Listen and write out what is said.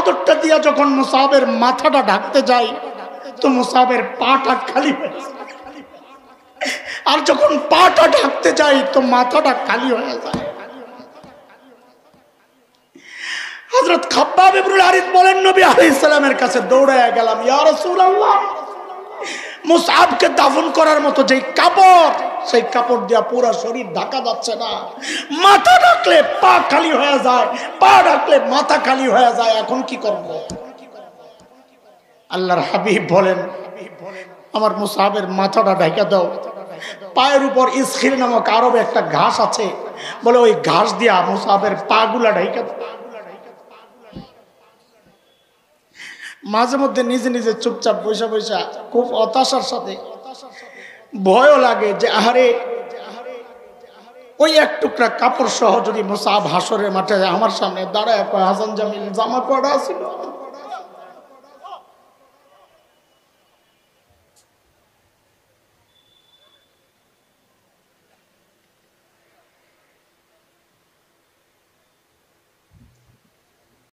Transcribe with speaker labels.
Speaker 1: চাদরটা দিয়া যখন মুসাবের মাথাটা ঢাকতে যায় তো মুসাবের পাটা খালি হয়ে যায়, আর যখন পাটা ঢাকতে যায় তো মাথাটা খালি হয়ে যায়। হযরত খাব্বাব ইবনুল আরিদ বলেন, নবী আলাইহিস সালামের কাছে দৌড়ায়া গেলাম, ইয়া রাসূলুল্লাহ, মুসআবকে দাফন করার মতো যেই কাপড়, সেই কাপড় দিয়া পুরো শরীর ঢাকা যাচ্ছে না, মাথা ঢাকলে পা খালি হয়ে যায়, পা ঢাকলে মাথা খালি হয়ে যায়, এখন কি করব? আল্লাহর হাবিব বলেন, আমার মুসআবের মাথাটা ঢাকা দাও, পায়ের উপর ইসখির নামক আরবে একটা ঘাস আছে, বলে ওই ঘাস দিয়া মুসআবের পা গুলা ঢাকা দাও। মাঝে মধ্যে নিজে নিজে চুপচাপ বসে বসে খুব হতাশার সাথে, ভয়ও লাগে যে আহারে ওই এক টুকরা কাপড় সহ যদি মুসআব হাসরের মাঠে আমার সামনে দাঁড়ায়, হাসান জামিল জামা পরা ছিল,